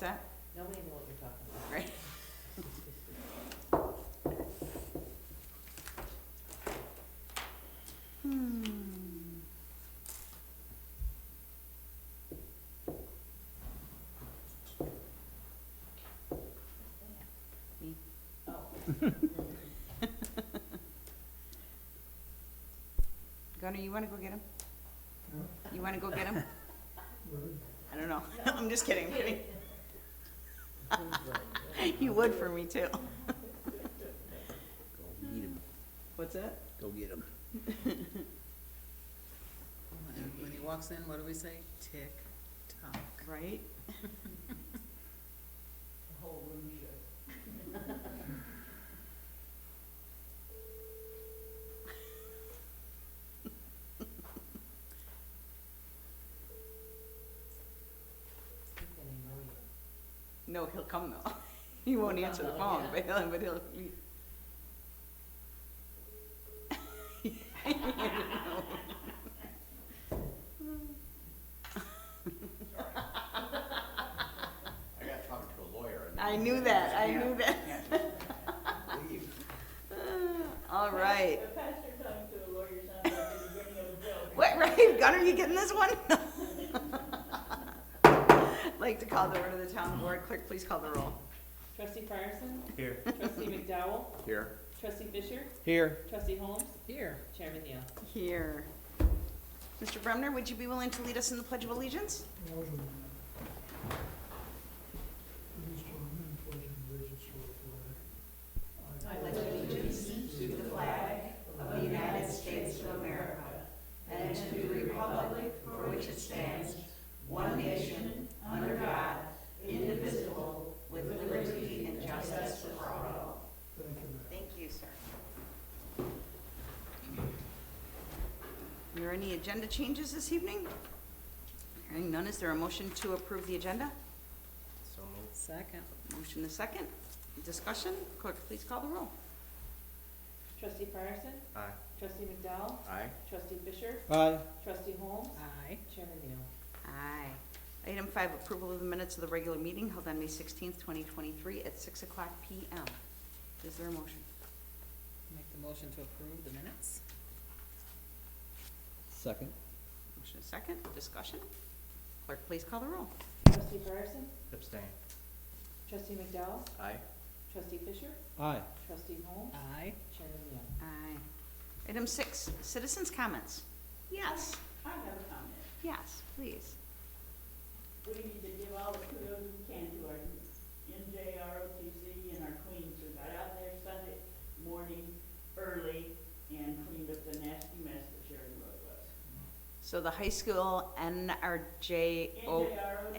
What's that? Nobody knows what you're talking about. Right. Me. Oh. Gunnar, you wanna go get him? Yeah. You wanna go get him? Really? I don't know. I'm just kidding, I'm kidding. You would for me too. Go get him. What's that? Go get him. When he walks in, what do we say? Tick tock. Right? The whole room should. No, he'll come though. He won't answer the phone, but he'll. I got talking to a lawyer. I knew that, I knew that. Leave. All right. The pastor talking to a lawyer sounds like the beginning of a joke. What, right? Gunnar, you getting this one? Like to call the order of the town board. Clerk, please call the roll. Trustee Frierson? Here. Trustee McDowell? Here. Trustee Fisher? Here. Trustee Holmes? Here. Chairman Neal? Here. Mr. Bremner, would you be willing to lead us in the Pledge of Allegiance? Please join me in pledging allegiance to the flag. I pledge allegiance to the flag of the United States of America and to the republic for which it stands, one nation, under God, indivisible, with liberty and justice for all. Thank you, ma'am. Thank you, sir. Are there any agenda changes this evening? Hearing none, is there a motion to approve the agenda? So moved. Second. Motion is second. Discussion? Clerk, please call the roll. Trustee Frierson? Aye. Trustee McDowell? Aye. Trustee Fisher? Aye. Trustee Holmes? Aye. Chairman Neal? Aye. Item 5, approval of the minutes of the regular meeting held on May 16th, 2023 at 6 o'clock PM. Is there a motion? Make the motion to approve the minutes. Second. Motion is second. Discussion? Clerk, please call the roll. Trustee Frierson? Abstain. Trustee McDowell? Aye. Trustee Fisher? Aye. Trustee Holmes? Aye. Chairman Neal? Aye. Item 6, citizens' comments. Yes, I have a comment. yes, please. We need to give all the kudos we can to our NJROTC and our queens who got out there Sunday morning early and cleaned up the nasty mess that Sheridan Road was. So the high school NRJO,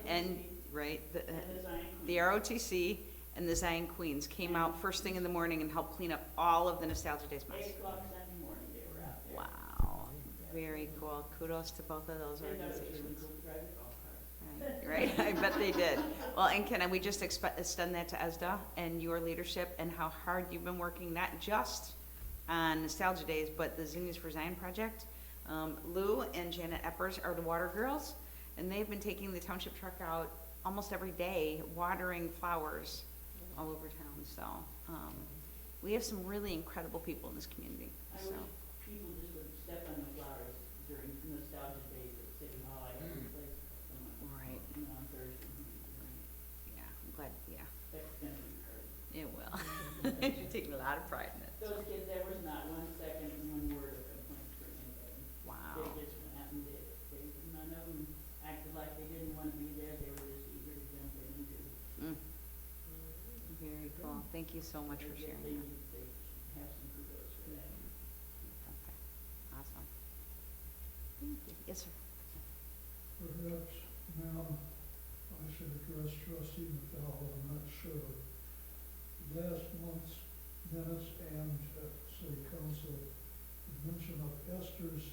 NJROTC right, and the Zion the Queens. ROTC and the Zion Queens came out first thing in the morning and helped clean up all of the Nostalgia Days mess. 8 o'clock Sunday morning they were out there. Wow, very cool. Kudos to both of those They thought it was really organizations. cool to drive a golf cart. Right, I bet they did. Well, and can we just extend that to ESDA and your leadership and how hard you've been working, not just on Nostalgia Days, but the Zinnias for Zion project. Lou and Janet Eppers are the water girls, and they've been taking the township truck out almost every day, watering flowers all over town. So we have some really incredible people in this community. I So. wish people just would step on the flowers during nostalgia days at City Hall. I can place someone, Right. you know, on Thursday. Yeah, I'm glad. Yeah, That's gonna be hard. it will. You're taking a lot of pride in it. Those kids, there was not 1 second, 1 word of complaint from anybody. Wow. They just went out and did it. They, none of them acted like they didn't wanna be there. They were just eager to jump in and do it. Very cool. Thank you so much for sharing They that. need, they have some kudos for that. Okay, awesome. Thank you. Yes, sir. Perhaps, ma'am, I should address trustee McDowell, I'm not sure. Last month's minutes and city council mention of Esther's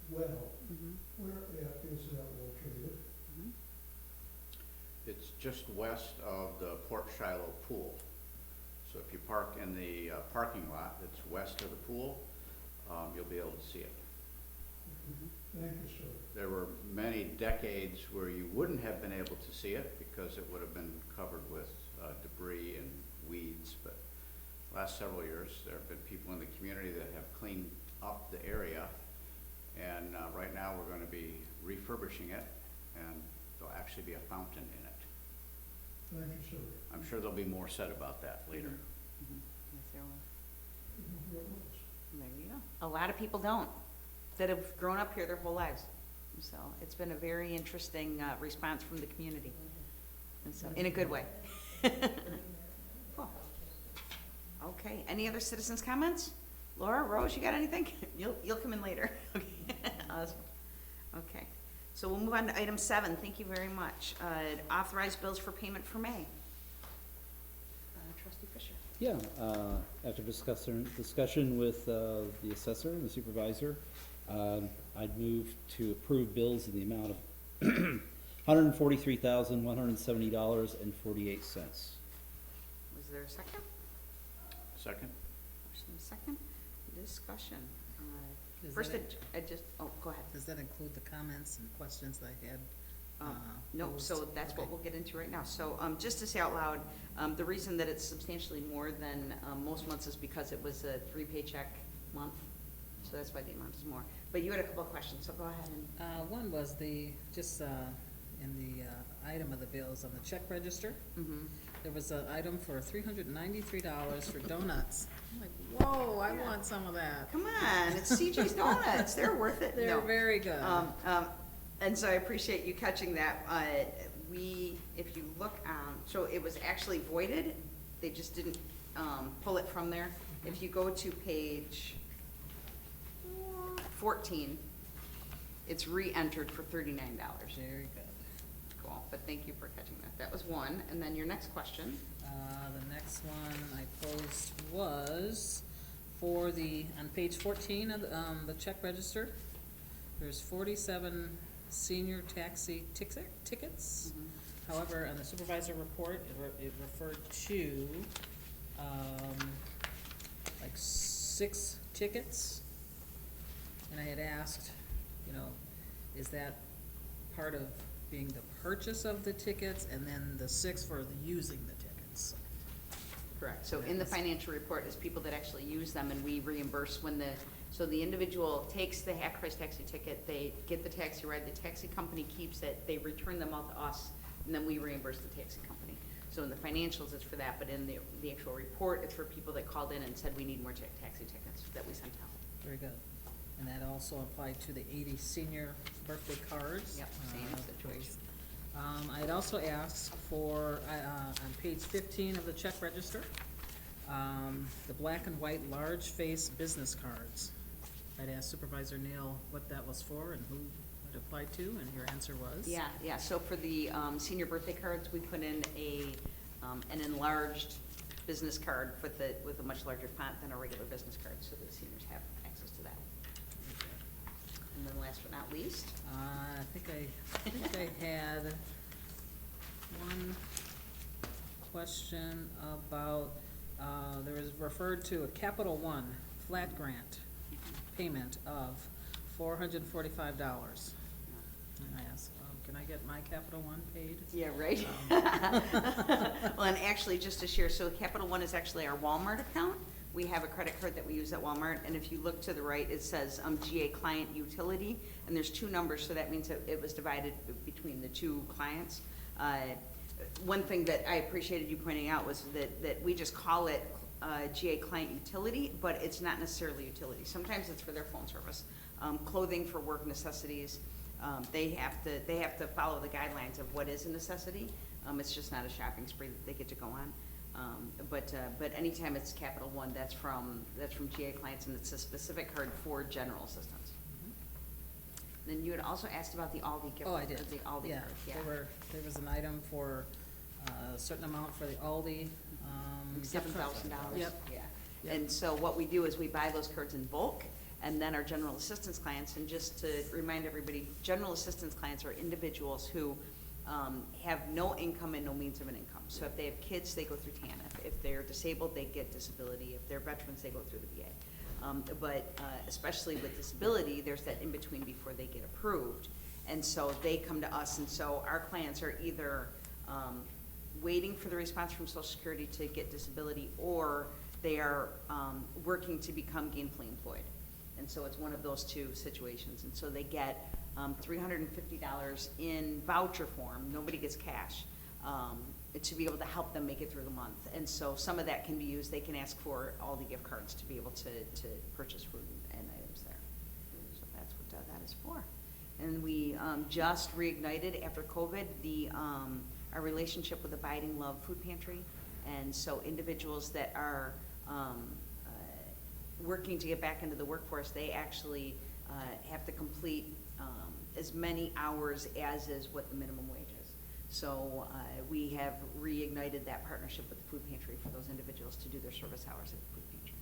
well. Where is that located? It's just west of the Port Shiloh pool. So if you park in the parking lot that's west of the pool, you'll be able to see it. Thank you, sir. There were many decades where you wouldn't have been able to see it because it would have been covered with debris and weeds, but last several years, there have been people in the community that have cleaned up the area, and right now, we're gonna be refurbishing it, and there'll actually be a fountain in it. Thank you, sir. I'm sure there'll be more said about that later. Mhm. Yes, there will. You know who it was. There you go. A lot of people don't, that have grown up here their whole lives. So it's been a very interesting response from the community. And so, in a good way. Cool. Okay, any other citizens' comments? Laura, Rose, you got anything? You'll come in later. Okay. Awesome. Okay, so we'll move on to item 7. Thank you very much. Authorized bills for payment for May. Trustee Fisher. Yeah, after discussion with the assessor and the supervisor, I'd move to approve bills in the amount of $143,170.48. Was there a second? Second? Motion and second. Discussion. Does First, that- I just, oh, go ahead. Does that include the comments and questions I had? No, posed? so that's what Okay. we'll get into right now. So, just to say out loud, the reason that it's substantially more than, most months is because it was a 3-paycheck month. So that's why the amount is more. But you had a couple of questions, so go ahead and. One was in the item of the bills on the check register, Mhm. there was an item for $393 for donuts. I'm like, whoa, I want some of that. Come on, it's CJ's Donuts. They're worth it. They're No. very good. And so I appreciate you catching that. If you look, so it was actually voided. They just didn't, pull it from there. If you go to page 14, it's re-entered for $39. Very good. Cool, but thank you for catching that. That was one. And then your next question. The next one I posed was for on page 14 of the check register, there's 47 senior taxi tickets. However, on the supervisor report, it referred to, like 6 tickets. And I had asked, is that part of being the purchase of the tickets and then the 6 for the using the tickets? Correct. So in the financial report is people that actually use them, and we reimburse so the individual takes the half-price taxi ticket, they get the taxi ride, the taxi company keeps it, they return them out to us, and then we reimburse the taxi company. So in the financials, it's for that, but in the actual report, it's for people that called in and said, we need more taxi tickets that we sent out. Very good. And that also applied to the 80 senior birthday cards. Yep, same situation. I had also asked for, on page 15 of the check register, the black and white large face business cards. I'd asked Supervisor Neal what that was for and who it applied to, and your answer was? Yeah, so for the senior birthday cards, we put in an enlarged business card with a much larger font than a regular business card, so that seniors have access to that. And then last but not least, I think I had one question about, there was referred to a Capital One flat grant payment of $445. And I asked, can I get my Capital One paid? yeah, right? Well, and actually, just to share, so Capital One is actually our Walmart account. We have a credit card that we use at Walmart, and if you look to the right, it says GA Client Utility, and there's 2 numbers, so that means that it was divided between the 2 clients. One thing that I appreciated you pointing out was that we just call it GA Client Utility, but it's not necessarily utility. Sometimes it's for their phone service. Clothing for work necessities, they have to follow the guidelines of what is a necessity. It's just not a shopping spree that they get to go on. But anytime it's Capital One, that's from GA clients, and it's a specific card for general assistance. Then you had also asked about the Aldi gift. Oh, I did. The Aldi Yeah, card, yeah. there was an item for a certain amount for the Aldi, gift card. $7,000. Yep. Yeah. Yep. And so what we do is we buy those cards in bulk, and then our general assistance clients, and just to remind everybody, general assistance clients are individuals who have no income and no means of an income. So if they have kids, they go through TANF. If they're disabled, they get disability. If they're veterans, they go through the VA. But especially with disability, there's that in-between before they get approved. And so they come to us, and so our clients are either waiting for the response from Social Security to get disability, or they are working to become gainfully employed. And so it's one of those two situations. And so they get $350 in voucher form, nobody gets cash, to be able to help them make it through the month. And so some of that can be used, they can ask for all the gift cards to be able to purchase food and items there. So that's what that is for. And we just reignited after COVID our relationship with Abiding Love Food Pantry. And so individuals that are working to get back into the workforce, they actually have to complete as many hours as is what the minimum wage is. So we have reignited that partnership with the food pantry for those individuals to do their service hours at the food pantry.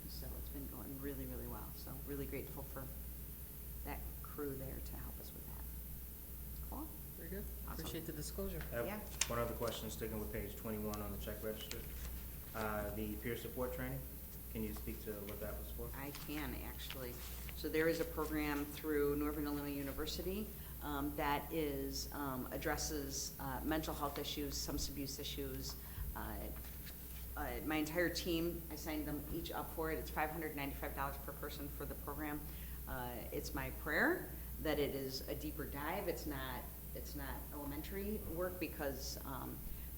So it's been going really, really well. So really grateful for that crew there to help us with that. Cool. Very good. Awesome. Appreciate the disclosure. I have Yeah. one other question, sticking with page 21 on the check register. The peer support training, can you speak to what that was for? I can, actually. So there is a program through Northern Illinois University that is, addresses mental health issues, substance abuse issues. My entire team, I signed them each up for it. It's $595 per person for the program. It's my prayer that it is a deeper dive. It's not elementary work, because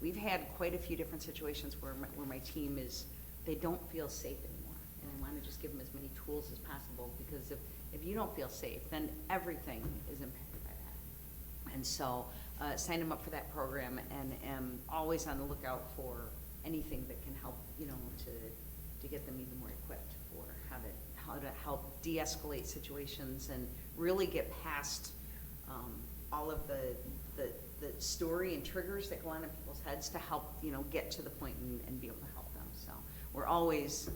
we've had quite a few different situations where my team they don't feel safe anymore. And I want to just give them as many tools as possible, because if you don't feel safe, then everything is impacted by that. And so signed them up for that program, and am always on the lookout for anything that can help, to get them even more equipped for how to help de-escalate situations and really get past all of the story and triggers that go on in people's heads to help, get to the point and be able to help them. So we're always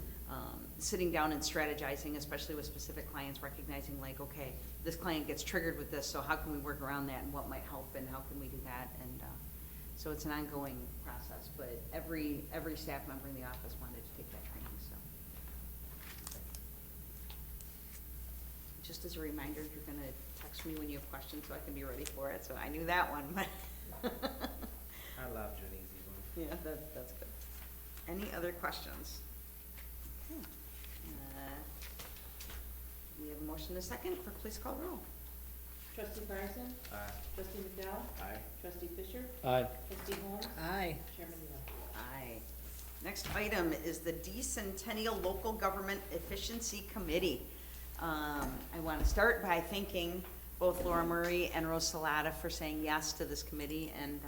sitting down and strategizing, especially with specific clients, recognizing like, okay, this client gets triggered with this, so how can we work around that, and what might help, and how can we do that? And so it's an ongoing process, but every staff member in the office wanted to take that training, so. Just as a reminder, you're gonna text me when you have questions so I can be ready for it, so I knew that one, but. I love an easy one. Yeah, that's good. Any other questions? Okay. We have a motion and a second for please call roll. Trustee Carson? Aye. Trustee McDowell? Aye. Trustee Fisher? Aye. Trustee Holmes? Aye. Chairman Neal? Aye. Next item is the Decennial Local Government Efficiency Committee. I want to start by thanking both Laura Murray and Rose Salata for saying yes to this committee, and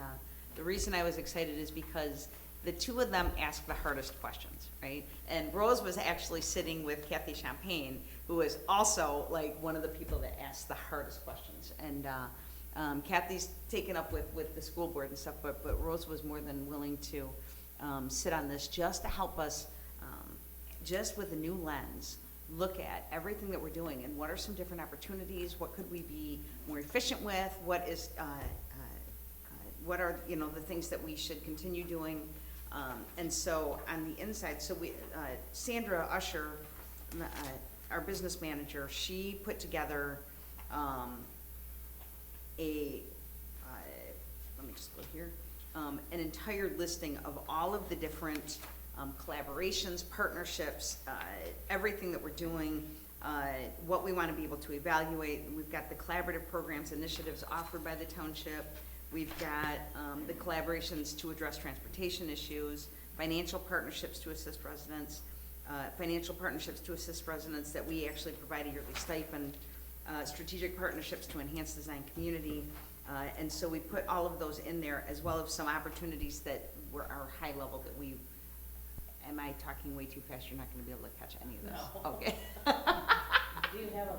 the reason I was excited is because the two of them ask the hardest questions, right? And Rose was actually sitting with Kathy Champagne, who is also like one of the people that asks the hardest questions. And Kathy's taken up with the school board and stuff, but Rose was more than willing to sit on this just to help us, just with a new lens, look at everything that we're doing and what are some different opportunities, what could we be more efficient with, what are the things that we should continue doing. And so on the inside, so Sandra Usher, our business manager, she put together let me just go here, an entire listing of all of the different collaborations, partnerships, everything that we're doing, what we want to be able to evaluate. We've got the collaborative programs, initiatives offered by the township. We've got the collaborations to address transportation issues, financial partnerships to assist residents, that we actually provide a yearly stipend, strategic partnerships to enhance design community. And so we put all of those in there, as well as some opportunities that are high level that we, am I talking way too fast? You're not gonna be able to catch any of this? No. Okay. Do you have a?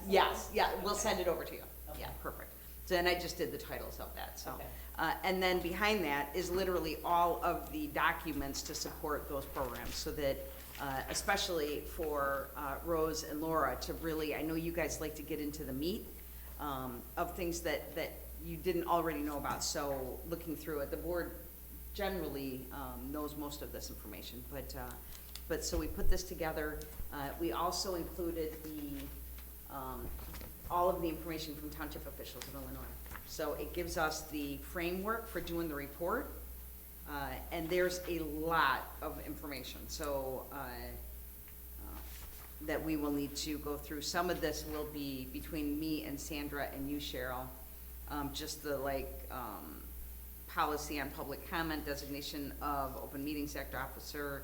Yes, yeah, we'll send it over to you. Okay. Yeah, perfect. So, and I just did the titles of that, so. Okay. And then behind that is literally all of the documents to support those programs, so that, especially for Rose and Laura, to really, I know you guys like to get into the meat of things that you didn't already know about, so looking through it, the board generally knows most of this information, but but so we put this together. We also included all of the information from township officials in Illinois. So it gives us the framework for doing the report, and there's a lot of information, so, that we will need to go through. Some of this will be between me and Sandra and you, Cheryl, just the policy on public comment, designation of Open Meetings Act officer,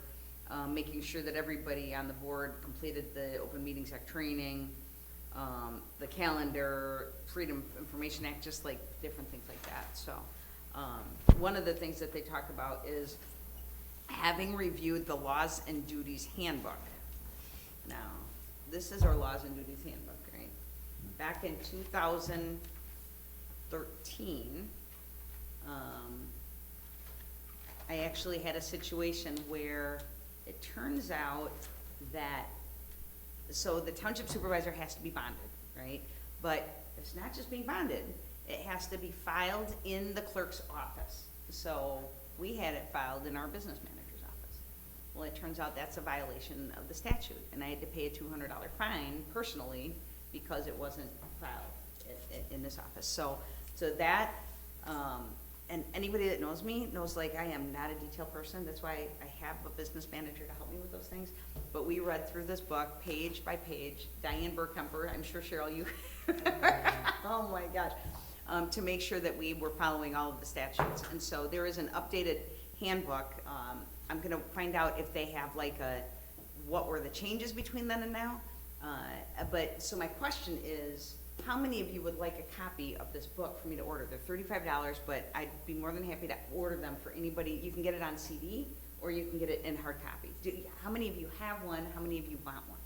making sure that everybody on the board completed the Open Meetings Act training, the calendar, Freedom of Information Act, just like different things like that. So one of the things that they talk about is having reviewed the Laws and Duties Handbook. Now, this is our Laws and Duties Handbook, right? Back in 2013, I actually had a situation where it turns out that, so the township supervisor has to be bonded, right? But it's not just being bonded, it has to be filed in the clerk's office. So we had it filed in our business manager's office. Well, it turns out that's a violation of the statute, and I had to pay a $200 fine personally because it wasn't filed in this office. So that, and anybody that knows me knows, like, I am not a detail person. That's why I have a business manager to help me with those things. But we read through this book page by page. Diane Burkemper, I'm sure Cheryl, you, oh my gosh, to make sure that we were following all of the statutes. And so there is an updated handbook. I'm gonna find out if they have like what were the changes between then and now. But so my question is, how many of you would like a copy of this book for me to order? They're $35, but I'd be more than happy to order them for anybody. You can get it on CD, or you can get it in hard copy. How many of you have one? How many of you want one?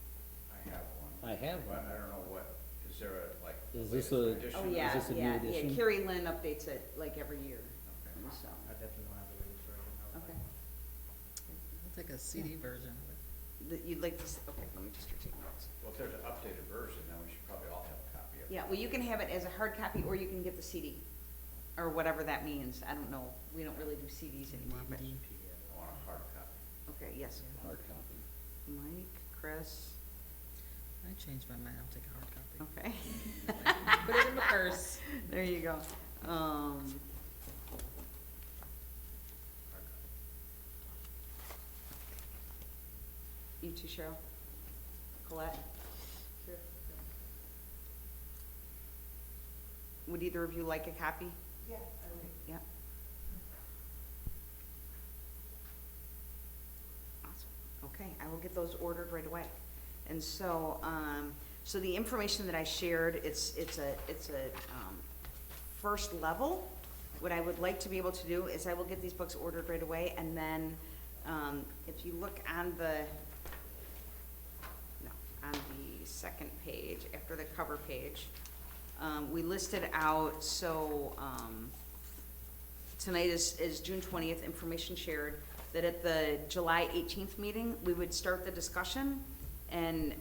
I have one. I have But one. I don't know what, is there a, like, Is latest this a- edition? Oh, yeah, Is this a new yeah, edition? yeah. Carrie Lynn updates it like every year, Okay. and so, I definitely don't have the latest version. I'll okay. find I'll take a CD version of it. You'd like to, okay, let me just start taking notes. Well, if there's an updated version, then we should probably all have a copy of it. Yeah, well, you can have it as a hard copy, or you can get the CD, or whatever that means. I don't know. We don't really do CDs anymore, but, PDF. I want a hard copy. okay, yes. Hard copy. Mike, Chris, I changed my mind, I'll take a hard copy. okay. Put it in the purse. There you go. You too, Cheryl? Colette? Sure. Would either of you like a copy? Yeah, I would. Yeah. Awesome. Okay, I will get those ordered right away. And so, so the information that I shared, it's a first level. What I would like to be able to do is I will get these books ordered right away, and then, if you look on the second page, after the cover page, we listed out, so, tonight is June 20th, information shared, that at the July 18th meeting, we would start the discussion and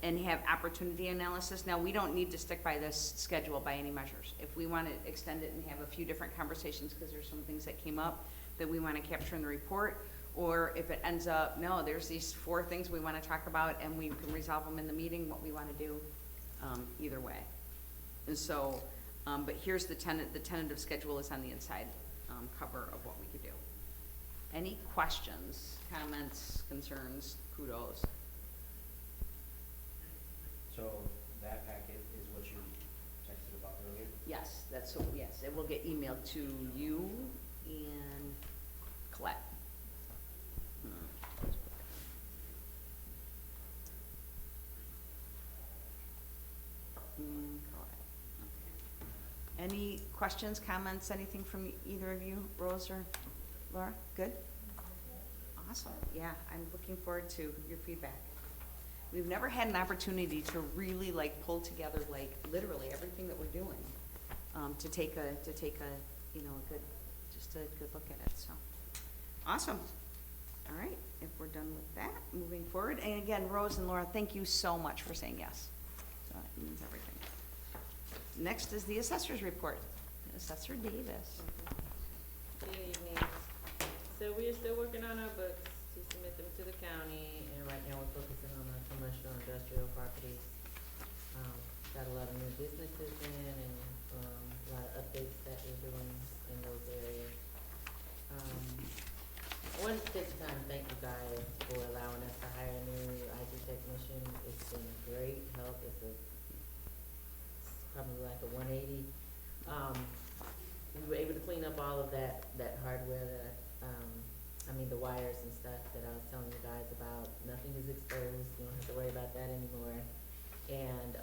have opportunity analysis. Now, we don't need to stick by this schedule by any measures. If we want to extend it and have a few different conversations, because there's some things that came up that we want to capture in the report, or if it ends up, no, there's these 4 things we want to talk about and we can resolve them in the meeting, what we want to do, either way. And so, but here's the tentative schedule is on the inside cover of what we could do. Any questions, comments, concerns, kudos? So that packet is what you texted about earlier? Yes, that's, so, yes, it will get emailed to you and Colette. And Colette. Okay. Any questions, comments, anything from either of you, Rose or Laura? Good? Awesome, yeah, I'm looking forward to your feedback. We've never had an opportunity to really like pull together like literally everything that we're doing, to take a, you know, a good, just a good look at it, so. Awesome. All right, if we're done with that, moving forward, and again, Rose and Laura, thank you so much for saying yes. So that means everything. Next is the assessor's report. Assessor Davis. Good evening. So we are still working on our books to submit submit them to the county, and right now we're focusing on the commercial and industrial properties. Got a lot of new businesses in, and, a lot of updates that we're doing in those areas. I wanted to take the time to thank you guys for allowing us to hire a new IT technician. It's been a great help. It's probably like a 180. We were able to clean up all of that hardware that I mean the wires and stuff that I was telling you guys about. Nothing is exposed. You don't have to worry about that anymore. And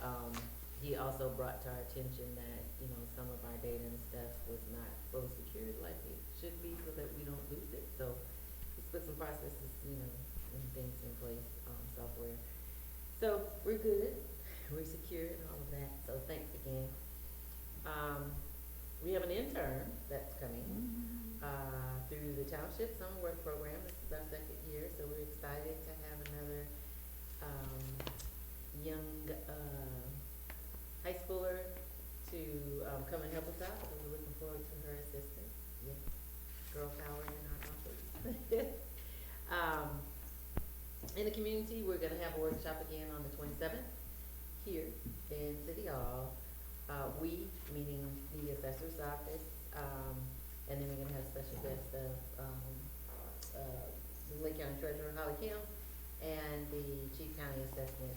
he also brought to our attention that, you know, some of our data and stuff was not fully secured like it should be, so that we don't lose it. So he's put some processes, you know, and things in place, software. So we're good. We're secure and all of that. So thanks again. We have an intern that's coming through the Township Summer Work Program. This is our second year, so we're excited to have another young high schooler to come and help us out. So we're looking forward to her assistance. Yes, girl power in our office. In the community, we're going to have a workshop again on the 27th here in City Hall. We, meaning the assessor's office, and then we're going to have a special guest of the Lake County Treasurer, Holly Kim, and the Chief County Assessment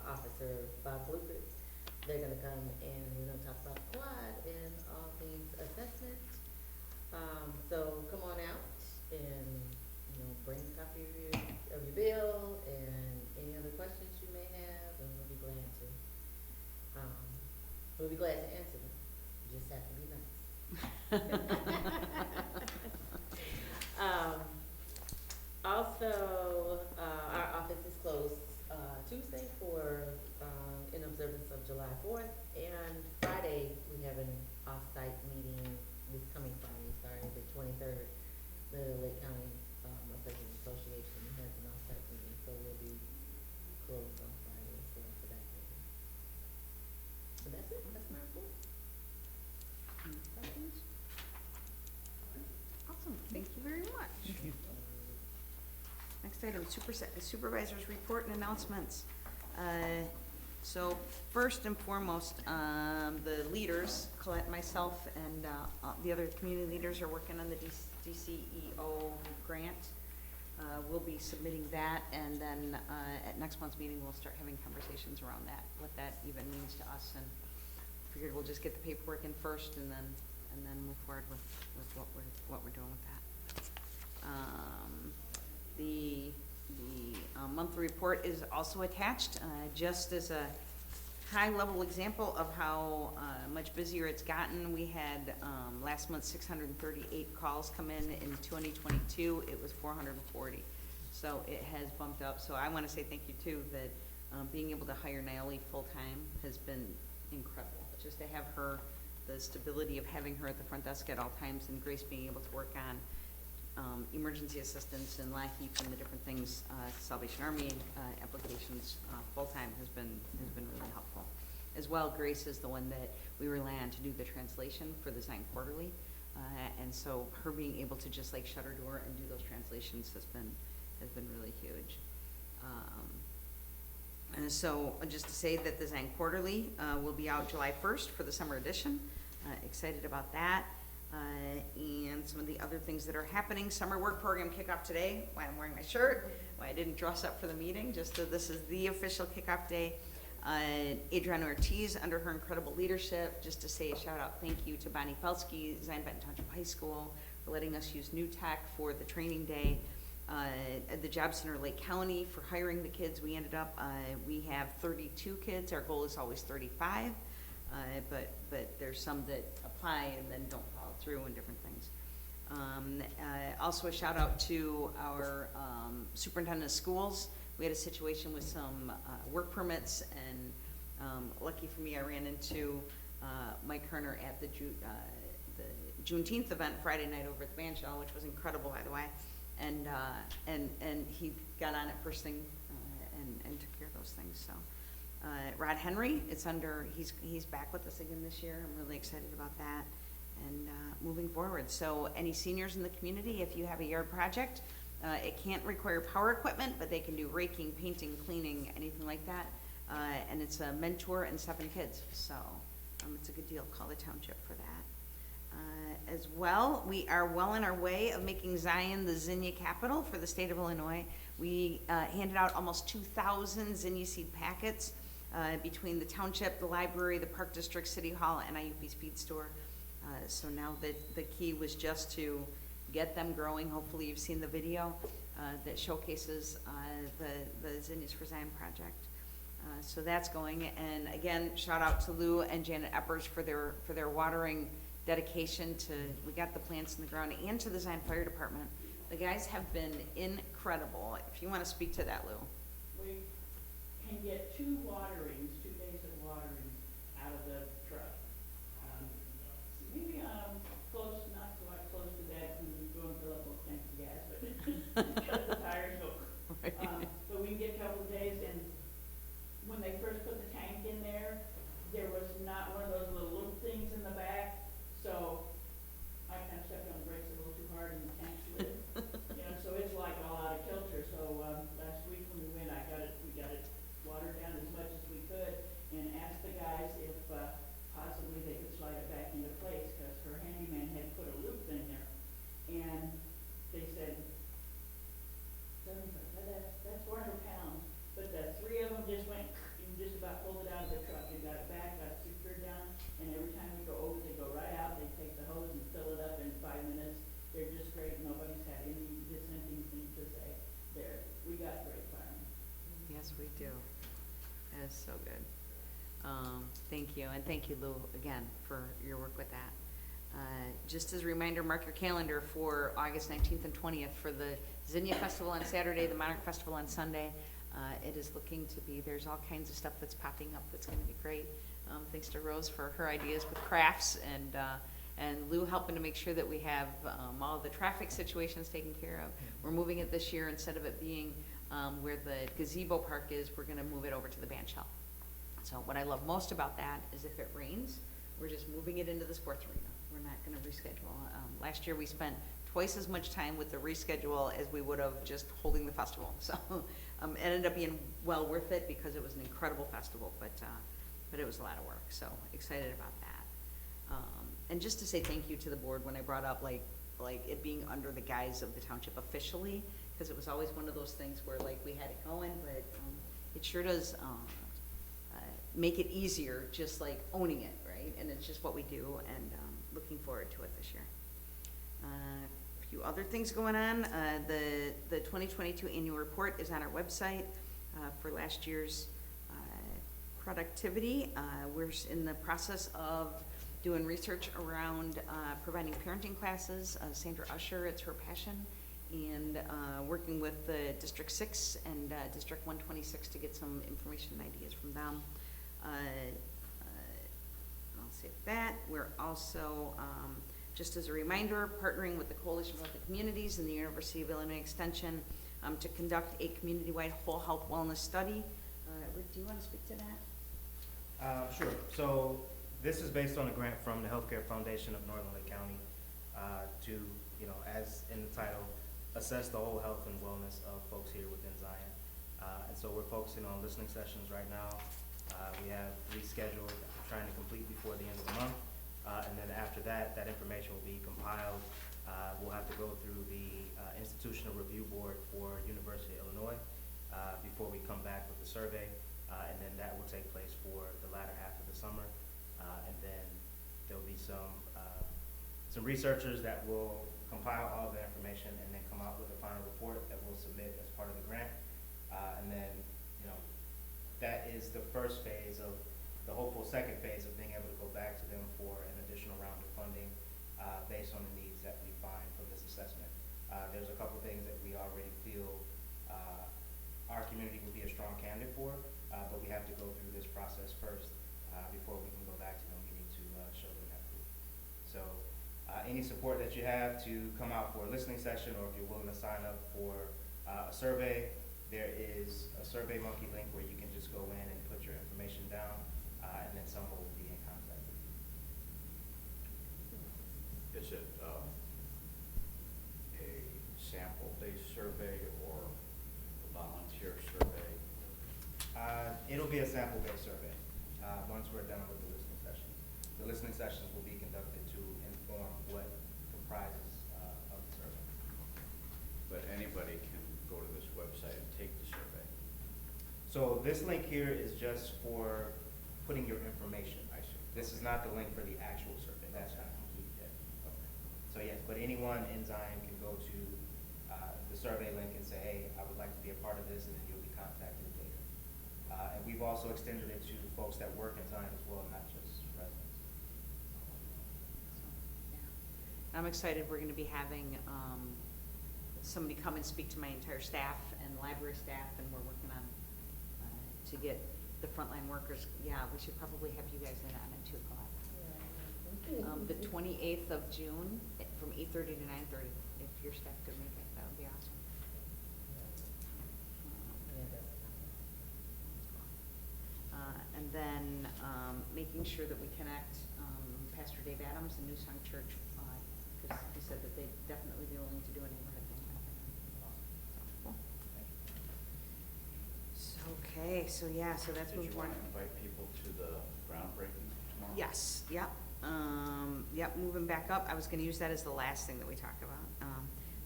Officer, Bob Blueford. They're going to come and we're going to talk about quad and all things assessment. So come on out and, you know, bring a copy of your bill and any other questions you may have, and we'll be glad to. We'll be glad to answer them. You just have to be nice. Also, our office is closed Tuesday for in observance of July 4th, and Friday we have an off-site meeting. This coming Friday, the 23rd. The Lake County Assessors Association has an off-site meeting, so we'll be closed on Friday as well for that meeting. So that's it. That's my report. Awesome, thank you very much. Next item, supervisor's report and announcements. So first and foremost, the leaders, Colette, myself, and the other community leaders are working on the DCEO grant. We'll be submitting that, and then at next month's meeting, we'll start having conversations around that, what that even means to us, and figured we'll just get the paperwork in first, and then move forward with what we're doing with that. The monthly report is also attached, just as a high-level example of how much busier it's gotten. We had last month 638 calls come in 2022. It was 440, so it has bumped up. So I want to say thank you too that being able to hire Naomi full-time has been incredible. Just to have her, the stability of having her at the front desk at all times, and Grace being able to work on emergency assistance and LAHEAP and the different things, Salvation Army applications full-time has been really helpful. As well, Grace is the one that we rely on to do the translation for the Zion Quarterly, and so her being able to just like shut her door and do those translations has been really huge. And so just to say that the Zion Quarterly will be out July 1st for the summer edition. Excited about that. And some of the other things that are happening. Summer work program kickoff today, why I'm wearing my shirt, why I didn't dress up for the meeting, just so this is the official kickoff day. Adriana Ortiz, under her incredible leadership, just to say a shout out thank you to Bonnie Felsky, Zion Benton Township High School, for letting us use new tech for the training day. The Job Center Lake County for hiring the kids. We ended up, we have 32 kids. Our goal is always 35, but there's some that apply and then don't follow through and different things. Also a shout out to our superintendent of schools. We had a situation with some work permits, and lucky for me, I ran into Mike Kerner at the Juneteenth event Friday night over at the band shell, which was incredible, by the way. And he got on it first thing and took care of those things. So Rod Henry, he's back with us again this year. I'm really excited about that and moving forward. So any seniors in the community, if you have a yard project, It can't require power equipment, but they can do raking, painting, cleaning, anything like that. And it's a mentor and 7 kids, so it's a good deal. Call the township for that. As well, we are well on our way of making Zion the Zinnia capital for the state of Illinois. We handed out almost 2,000 Zinnia seed packets between the township, the library, the park district, city hall, and IUP Speed Store. So now the key was just to get them growing. Hopefully you've seen the video that showcases the Zinnias for Zion project. So that's going, and again, shout out to Lou and Janet Eppers for their watering dedication to, we got the plants in the ground, and to the Zion Fire Department. The guys have been incredible. If you want to speak to that, Lou. We can get 2 days of waterings out of the truck. Maybe close, not quite close to that, when we go and fill up both tanks of gas, but cut the tires over. Right. But we can get a couple of days, and when they first put the tank in there was not one of those little loop things in the back, so I kind of stepped on the brakes a little too hard and the tank slid. So it's like all out of kilter. So last week when we went, we got it watered down as much as we could, and asked the guys if possibly they could slide it back into place, because her handyman had put a loop in there, and they said, that's 400 pounds, but the 3 of them just went and just about pulled it out of the truck and got it back, got it secured down, and every time we go over, they go right out, they take the hose and fill it up in 5 minutes. They're just great. Nobody's had any dissenting thing to say. We got great firemen. Yes, we do. That is so good. Thank you, and thank you, Lou, again, for your work with that. Just as a reminder, mark your calendar for August 19th and 20th for the Zinnia Festival on Saturday, the Monarch Festival on Sunday. It is looking to be, there's all kinds of stuff that's popping up that's going to be great. Thanks to Rose for her ideas with crafts, and Lou helping to make sure that we have all the traffic situations taken care of. We're moving it this year, instead of it being where the gazebo park is, we're going to move it over to the band shell. So what I love most about that is if it rains, we're just moving it into the sports arena. We're not going to reschedule. Last year we spent twice as much time with the reschedule as we would have just holding the festival. So it ended up being well worth it, because it was an incredible festival, but it was a lot of work. So excited about that. And just to say thank you to the board when I brought up like it being under the guise of the township officially, because it was always one of those things where like we had it going, but it sure does make it easier, just like owning it, right? And it's just what we do, and looking forward to it this year. A few other things going on. The 2022 annual report is on our website for last year's productivity. We're in the process of doing research around providing parenting classes. Sandra Usher, it's her passion, and working with the District 6 and District 126 to get some information and ideas from them. I'll save that. We're also, just as a reminder, partnering with the Coalition for Healthy Communities and the University of Illinois Extension to conduct a community-wide whole health wellness study. Rick, do you want to speak to that? Sure. So this is based on a grant from the Healthcare Foundation of Northern Lake County to, as in the title, assess the whole health and wellness of folks here within Zion. And so we're focusing on listening sessions right now. We have 3 scheduled, trying to complete before the end of the month. And then after that, that information will be compiled. We'll have to go through the Institutional Review Board for University of Illinois before we come back with the survey. And then that will take place for the latter half of the summer. And then there'll be some researchers that will compile all of the information and then come out with a final report that we'll submit as part of the grant. And then, that is the first phase of the hopeful second phase of being able to go back to them for an additional round of funding based on the needs that we find from this assessment. There's a couple things that we already feel our community would be a strong candidate for, but we have to go through this process first before we can go back to them. We need to show them that proof. So any support that you have to come out for a listening session, or if you're willing to sign up for a survey, there is a Survey Monkey link where you can just go in and put your information down, and then someone will be in contact with you. Is it a sample-based survey or a volunteer survey? It'll be a sample-based survey, once we're done with the listening sessions. The listening sessions will be conducted to inform what comprises, of the survey. But anybody can go to this website and take the survey. So this link here is just for putting your information. I see. This is not the link for the actual survey, that's not complete yet. So yes, but anyone in Zion can go to, the survey link and say, hey, I would like to be a part of this, and then you'll be contacted later. And we've also extended it to folks that work in Zion as well, not just residents. I'm excited, we're gonna be having, somebody come and speak to my entire staff and library staff, and we're working on, to get the frontline workers, yeah, we should probably have you guys in on at 2 o'clock. The 28th of June, from 8:30 to 9:30, if your staff could make it, that would be awesome. And then, making sure that we connect, Pastor Dave Adams and New Song Church, because he said that they'd definitely be willing to do a neighborhood thing. So, cool. So, okay, so yeah, so that's Did what we you want. want to invite people to the groundbreaking tomorrow? Yes, yep. Yep, moving back up, I was gonna use that as the last thing that we talk about.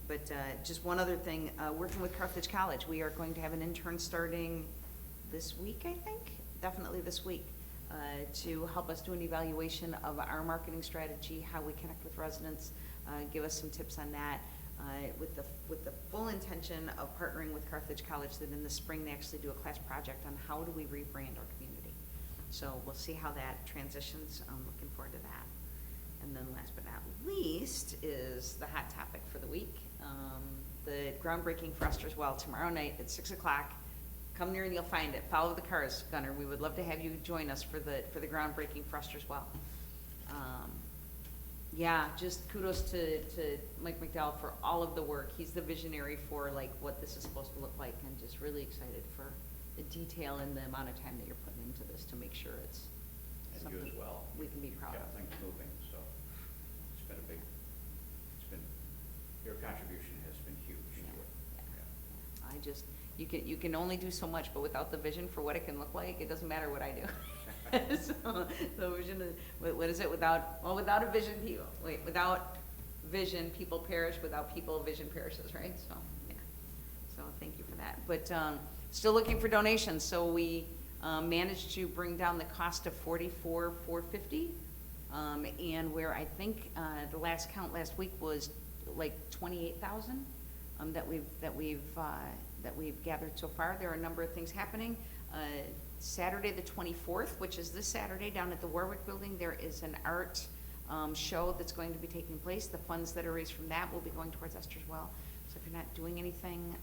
But just one other thing, working with Carthage College, we are going to have an intern starting this week, I think, definitely this week, to help us do an evaluation of our marketing strategy, how we connect with residents, give us some tips on that, with the full intention of partnering with Carthage College, that in the spring they actually do a class project on how do we rebrand our community. So we'll see how that transitions. I'm looking forward to that. And then last but not least is the hot topic for the week. The groundbreaking for Esther's Well tomorrow night at 6 o'clock. Come near and you'll find it. Follow the cars, Gunnar. We would love to have you join us for the groundbreaking for Esther's Well. Yeah, just kudos to Mike McDowell for all of the work. He's the visionary for like what this is supposed to look like, and just really excited for the detail and the amount of time that you're putting into this to make sure it's And something you as well. we can be proud of. Kept things moving, so your contribution has been huge. I just, you can only do so much, but without the vision for what it can look like, it doesn't matter what I do. So, the vision is, what is it, without a vision, without vision, people perish, without people, vision perishes, right? So, yeah, so thank you for that. But, still looking for donations, so we, managed to bring down the cost of $44,450, and where I think, the last count last week was like 28,000, that we've gathered so far. There are a number of things happening. Saturday the 24th, which is this Saturday, down at the Warwick Building, there is an art show that's going to be taking place. The funds that are raised from that will be going towards Esther's Well. So if you're not doing anything,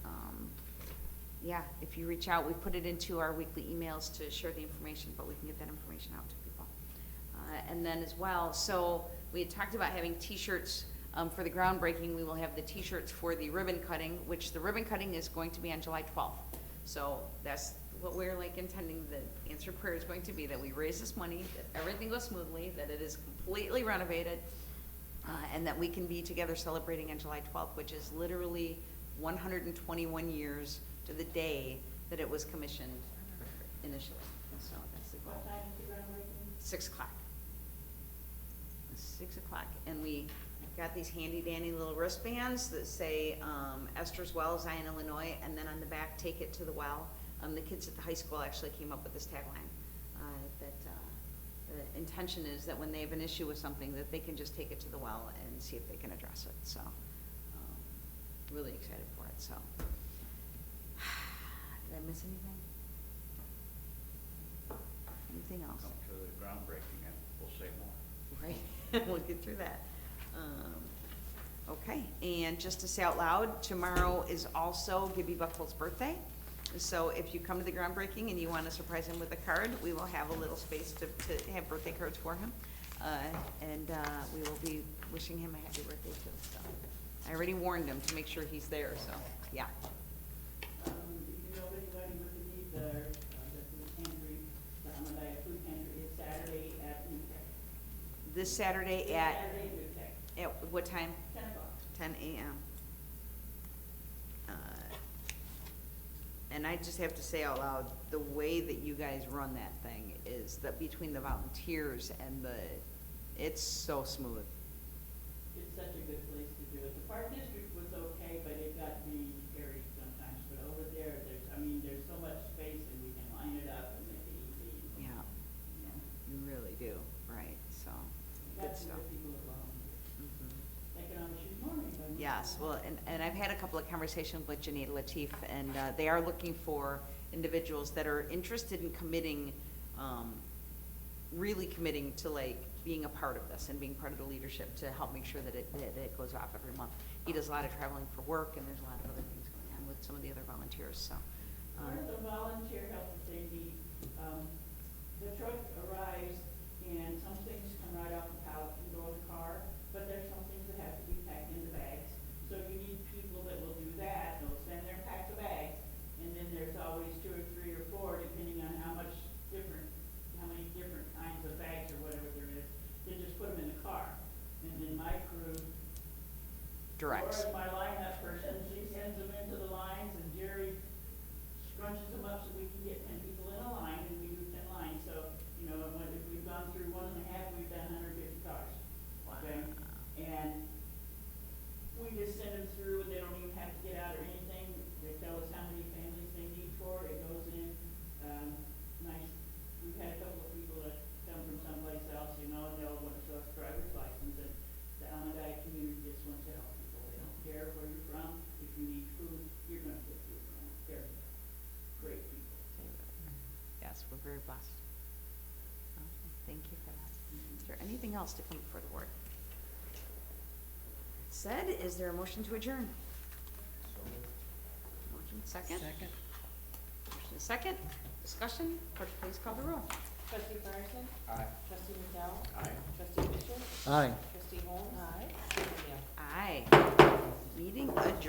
yeah, if you reach out, we put it into our weekly emails to share the information, but we can get that information out to people. And then as well, so we had talked about having t-shirts for the groundbreaking. We will have the t-shirts for the ribbon cutting, which the ribbon cutting is going to be on July 12th. So that's what we're like intending. The answer prayer is going to be that we raise this money, that everything goes smoothly, that it is completely renovated, and that we can be together celebrating on July 12th, which is literally 121 years to the day that it was commissioned initially. So that's the goal. What time is the groundbreaking? 6 o'clock. 6 o'clock, and we got these handy dandy little wristbands that say Esther's Well, Zion, Illinois, and then on the back, take it to the well. The kids at the high school actually came up with this tagline, that the intention is that when they have an issue with something, that they can just take it to the well and see if they can address it. So, really excited for it. So, did I miss anything? Anything else? Come to the groundbreaking and we'll say more. Right, we'll get through that. Okay, and just to say out loud, tomorrow is also Gibby Buckles' birthday. So if you come to the groundbreaking and you want to surprise him with a card, we will have a little space to have birthday cards for him. And we will be wishing him a happy birthday too. So I already warned him to make sure he's there, so, yeah. Do you know if anybody with the need the food pantry, the Amadea Food Pantry is Saturday at New Tech? This Saturday at Saturday, New Tech, what time? 10 o'clock. 10 a.m. and I just have to say out loud, the way that you guys run that thing is that between the volunteers and it's so smooth. It's such a good place to do it. The park district was okay, but it got to be hairy sometimes, but over there, there's so much space and we can line it up and make it easy. Yeah, You know, you really do, right, so, we good got some stuff. good people that volunteer. Mhm. Economic shoes morning, but. Yes, well, and I've had a couple of conversations with Janita Latif, and they are looking for individuals that are interested in committing, really committing to like being a part of this and being part of the leadership to help make sure that it goes off every month. He does a lot of traveling for work, and there's a lot of other things going on with some of the other volunteers, so. Part of the volunteer help that they need, the truck arrives and some things come right off the pallet and go in the car, but there's some things that have to be packed into bags. So you need people that will do that, they'll stand there and pack the bags, and then there's always 2 or 3 or 4, depending on how many different kinds of bags or whatever there is, to just put them in the car. And then my crew, Directs. Laura's my lineup person, she sends them into the lines, and Jerry scrunches them up so we can get 10 people in a line, and we do 10 lines. So, you know, if we've gone through 1.5, we've done 150 cars. Okay? And we just send them through, and they don't even have to get out or anything. They tell us how many families they need for, it goes in, nice. We've had a couple of people that come from someplace else, you know, and they'll want to show us driver's license, and the Almaguy community just wants to help people. They don't care where you're from, if you need food, you're gonna get food from them. They're great people. Yes, we're very blessed. Awesome. Thank you for that. Is there anything else to come before the board? Said, is there a motion to adjourn? Motion second? Second. Motion second. Discussion? Clerk, please call the roll. Trustee Carson? Aye. Trustee McDowell? Aye. Trustee Fisher? Aye. Trustee Holmes? Aye. Mayor Hill? Aye. Meeting adjourned.